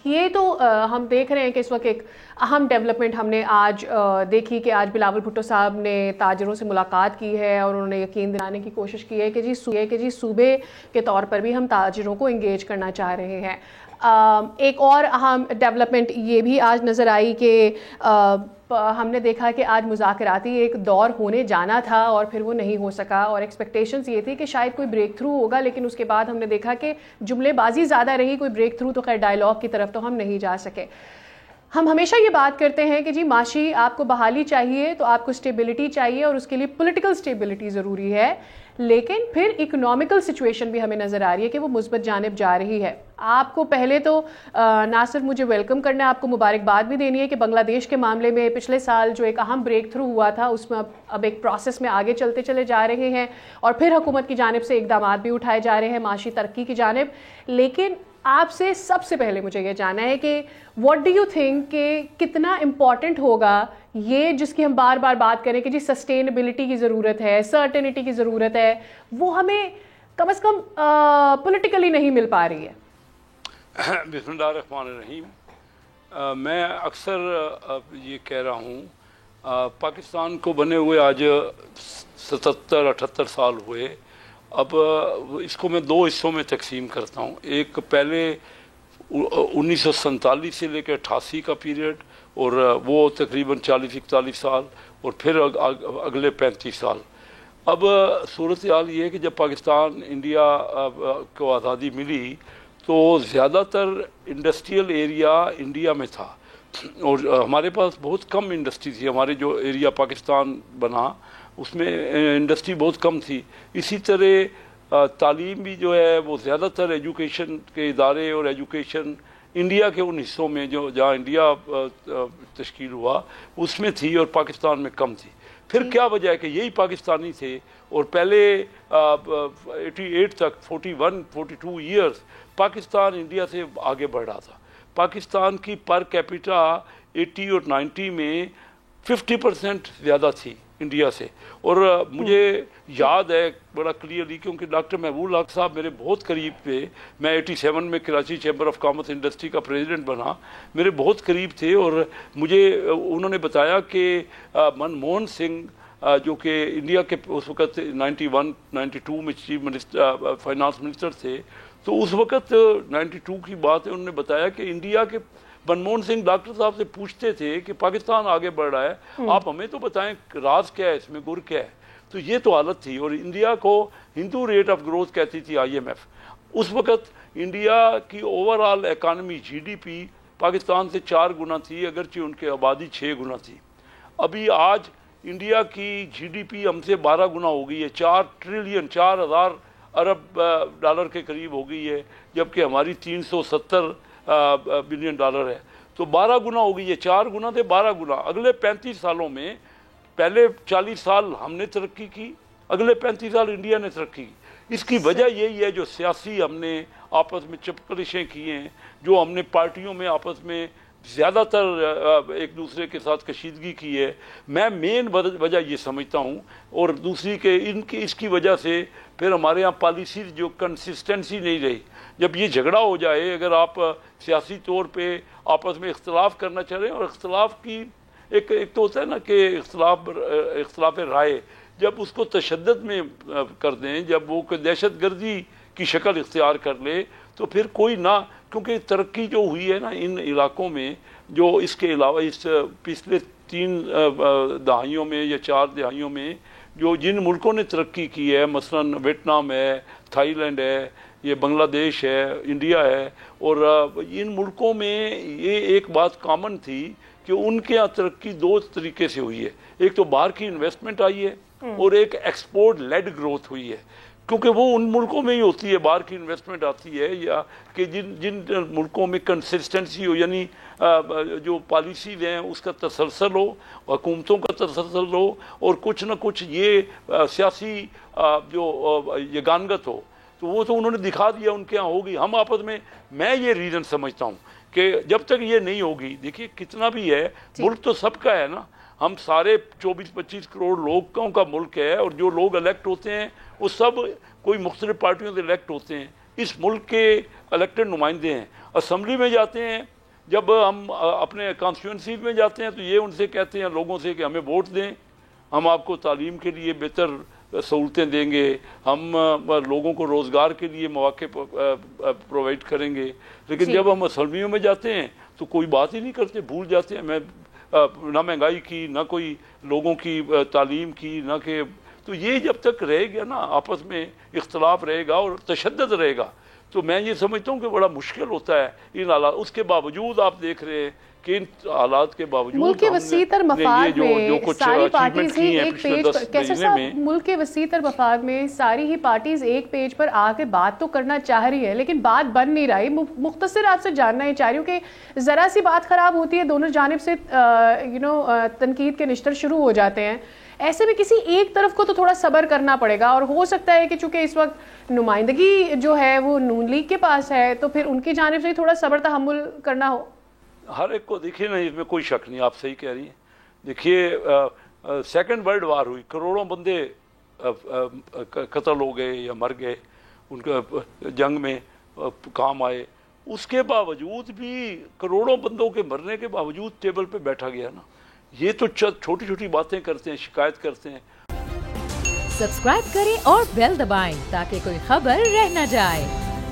یہ تو ہم دیکھ رہے ہیں کہ اس وقت ایک اہم ڈیولپمنٹ ہم نے آج دیکھی کہ آج بلاول بھٹو صاحب نے تاجروں سے ملاقات کی ہے اور انہوں نے یقین دلانے کی کوشش کی ہے کہ جی صوبے کے طور پر بھی ہم تاجروں کو انگیج کرنا چاہ رہے ہیں. ایک اور اہم ڈیولپمنٹ یہ بھی آج نظر آئی کہ ہم نے دیکھا کہ آج مذاکراتی ایک دور ہونے جانا تھا اور پھر وہ نہیں ہو سکا, اور ایکسپیکٹیشنز یہ تھی کہ شاید کوئی بریک تھرو ہوگا, لیکن اس کے بعد ہم نے دیکھا کہ جملے بازی زیادہ رہی, کوئی بریک تھرو تو خیر ڈائلاگ کی طرف تو ہم نہیں جا سکے. ہم ہمیشہ یہ بات کرتے ہیں کہ جی معاشی آپ کو بحالی چاہیے تو آپ کو اسٹیبلٹی چاہیے اور اس کے لیے پولیٹیکل اسٹیبلٹی ضروری ہے, لیکن پھر اکنامیکل سچویشن بھی ہمیں نظر آ رہی ہے کہ وہ مثبت جانب جا رہی ہے. آپ کو پہلے تو نہ صرف مجھے ویلکم کرنا ہے, آپ کو مبارکباد بھی دینی ہے کہ بنگلہ دیش کے معاملے میں پچھلے سال جو ایک اہم بریک تھرو ہوا تھا اس میں اب ایک پروسیس میں آگے چلتے چلے جا رہے ہیں اور پھر حکومت کی جانب سے اقدامات بھی اٹھائے جا رہے ہیں معاشی ترقی کی جانب. لیکن آپ سے سب سے پہلے مجھے یہ جاننا ہے کہ واٹ ڈو یو تھنک کہ کتنا امپورٹنٹ ہوگا یہ جس کی ہم بار بار بات کریں کہ جی سسٹینیبلٹی کی ضرورت ہے, سرٹنٹی کی ضرورت ہے, وہ ہمیں کم از کم پولیٹیکلی نہیں مل پا رہی ہے. بسم اللہ الرحمن الرحیم. میں اکثر یہ کہہ رہا ہوں پاکستان کو بنے ہوئے آج 77-78 سال ہوئے. اب اس کو میں دو حصوں میں تقسیم کرتا ہوں. ایک پہلے 1947 سے لے کے 88 کا پیریڈ اور وہ تقریباً 40-41 سال, اور پھر اگلے 35 سال. اب صورتحال یہ ہے کہ جب پاکستان انڈیا کو آزادی ملی تو زیادہ تر انڈسٹریل ایریا انڈیا میں تھا اور ہمارے پاس بہت کم انڈسٹری تھی. ہمارے جو ایریا پاکستان بنا اس میں انڈسٹری بہت کم تھی. اسی طرح تعلیم بھی جو ہے وہ زیادہ تر ایجوکیشن کے ادارے اور ایجوکیشن انڈیا کے ان حصوں میں جو جہاں انڈیا تشکیل ہوا اس میں تھی اور پاکستان میں کم تھی. پھر کیا وجہ ہے کہ یہی پاکستانی تھے اور پہلے 88 تک 41-42 ایئرز پاکستان انڈیا سے آگے بڑھ رہا تھا. پاکستان کی پر کیپیٹا 80 اور 90 میں 50% زیادہ تھی انڈیا سے. اور مجھے یاد ہے بڑا کلیئرلی کیونکہ ڈاکٹر محبوب الحق صاحب میرے بہت قریب تھے. میں 87 میں Karachi chamber of commerce industry کا پریزیڈنٹ بنا, میرے بہت قریب تھے اور مجھے انہوں نے بتایا کہ منموہن سنگھ جو کہ انڈیا کے اس وقت 91-92 میں چیف منسٹر فائنانس منسٹر تھے, تو اس وقت 92 کی بات ہے, انہوں نے بتایا کہ انڈیا کے منموہن سنگھ ڈاکٹر صاحب سے پوچھتے تھے کہ پاکستان آگے بڑھ رہا ہے, آپ ہمیں تو بتائیں راز کیا ہے اس میں, گر کیا ہے. تو یہ تو حالت تھی. اور انڈیا کو ہندو ریٹ آف گروتھ کہتی تھی IMF. اس وقت انڈیا کی over all economy GDP Pakistan سے 4 گنا تھی, اگرچہ ان کی آبادی 6 گنا تھی. ابھی آج انڈیا کی GDP ہم سے 12 گنا ہو گئی ہے, 4 ٹریلین 4000 ارب ڈالر کے قریب ہو گئی ہے, جبکہ ہماری 370 بلین ڈالر ہے. تو 12 گنا ہو گئی ہے, 4 گنا تھے 12 گنا. اگلے 35 سالوں میں پہلے 40 سال ہم نے ترقی کی, اگلے 35 سال انڈیا نے ترقی کی. اس کی وجہ یہی ہے جو سیاسی ہم نے آپس میں چپکلشیں کی ہیں, جو ہم نے پارٹیوں میں آپس میں زیادہ تر ایک دوسرے کے ساتھ کشیدگی کی ہے. میں مین وجہ یہ سمجھتا ہوں. اور دوسری کہ اس کی وجہ سے پھر ہمارے ہاں پالیسیز جو کنسسٹنسی نہیں رہی. جب یہ جھگڑا ہو جائے, اگر آپ سیاسی طور پہ آپس میں اختلاف کرنا چاہ رہے ہیں, اور اختلاف کی ایک تو ہوتا ہے نا کہ اختلاف رائے, جب اس کو تشدد میں کر دیں, جب وہ دہشت گردی کی شکل اختیار کر لے, تو پھر کوئی نہ, کیونکہ ترقی جو ہوئی ہے نا ان علاقوں میں, جو اس کے علاوہ اس پچھلے 3 دہائیوں میں یا 4 دہائیوں میں جو جن ملکوں نے ترقی کی ہے, مثلا ویتنام ہے, تھائی لینڈ ہے, یہ بنگلہ دیش ہے, انڈیا ہے, اور ان ملکوں میں یہ ایک بات کامن تھی کہ ان کے یہاں ترقی 2 طریقے سے ہوئی ہے. ایک تو باہر کی انویسٹمنٹ آئی ہے اور ایک ایکسپورٹ لیڈ گروتھ ہوئی ہے, کیونکہ وہ ان ملکوں میں ہی ہوتی ہے باہر کی انویسٹمنٹ آتی ہے, یا کہ جن ملکوں میں کنسسٹنسی ہو, یعنی جو پالیسیز ہیں اس کا تسلسل ہو, حکومتوں کا تسلسل ہو, اور کچھ نہ کچھ یہ سیاسی جو یگانگت ہو. تو وہ تو انہوں نے دکھا دیا, ان کے ہاں ہوگی. ہم آپس میں یہ ریزن سمجھتا ہوں کہ جب تک یہ نہیں ہوگی, دیکھیے کتنا بھی ہے, ملک تو سب کا ہے نا, ہم سارے 24-25 کروڑ لوگوں کا ملک ہے, اور جو لوگ الیکٹ ہوتے ہیں وہ سب کوئی مختلف پارٹیوں سے الیکٹ ہوتے ہیں. اس ملک کے الیکٹڈ نمائندے ہیں, اسمبلی میں جاتے ہیں جب ہم اپنے کانسٹیٹوئنسیز میں جاتے ہیں تو یہ ان سے کہتے ہیں لوگوں سے کہ ہمیں ووٹ دیں، ہم آپ کو تعلیم کے لیے بہتر سہولتیں دیں گے، ہم لوگوں کو روزگار کے لیے مواقع پرووائڈ کریں گے، لیکن جب ہم اسمبلیوں میں جاتے ہیں تو کوئی بات ہی نہیں کرتے، بھول جاتے ہیں میں نہ مہنگائی کی، نہ کوئی لوگوں کی تعلیم کی، نہ کہ تو یہ جب تک رہے گا نا آپس میں اختلاف رہے گا اور تشدد رہے گا تو میں یہ سمجھتا ہوں کہ بڑا مشکل ہوتا ہے ان حالات. اس کے باوجود آپ دیکھ رہے ہیں کہ ان حالات کے باوجود ملک کے وسیع تر مفاد میں ساری پارٹیز ہی ایک پیج پر کیسے صاحب ملک کے وسیع تر مفاد میں ساری ہی پارٹیز ایک پیج پر آ کے بات تو کرنا چاہ رہی ہے لیکن بات بن نہیں رہی. مختصر آپ سے جاننا یہ چاہ رہی ہوں کہ ذرا سی بات خراب ہوتی ہے دونوں جانب سے تنقید کے نشتر شروع ہو جاتے ہیں. ایسے میں کسی ایک طرف کو تو تھوڑا صبر کرنا پڑے گا اور ہو سکتا ہے کہ چونکہ اس وقت نمائندگی جو ہے وہ نون لیگ کے پاس ہے تو پھر ان کی جانب سے تھوڑا صبر تحمل کرنا ہو. ہر ایک کو دیکھیے نا، اس میں کوئی شک نہیں، آپ صحیح کہہ رہی ہیں. دیکھیے سیکنڈ ورلڈ وار ہوئی، کروڑوں بندے قتل ہو گئے یا مر گئے، ان کا جنگ میں کام آئے. اس کے باوجود بھی کروڑوں بندوں کے مرنے کے باوجود ٹیبل پہ بیٹھا گیا نا. یہ تو چھوٹی چھوٹی باتیں کرتے ہیں، شکایت کرتے ہیں. سبسکرائب کریں اور بیل دبائیں تاکہ کوئی خبر رہ نہ جائے.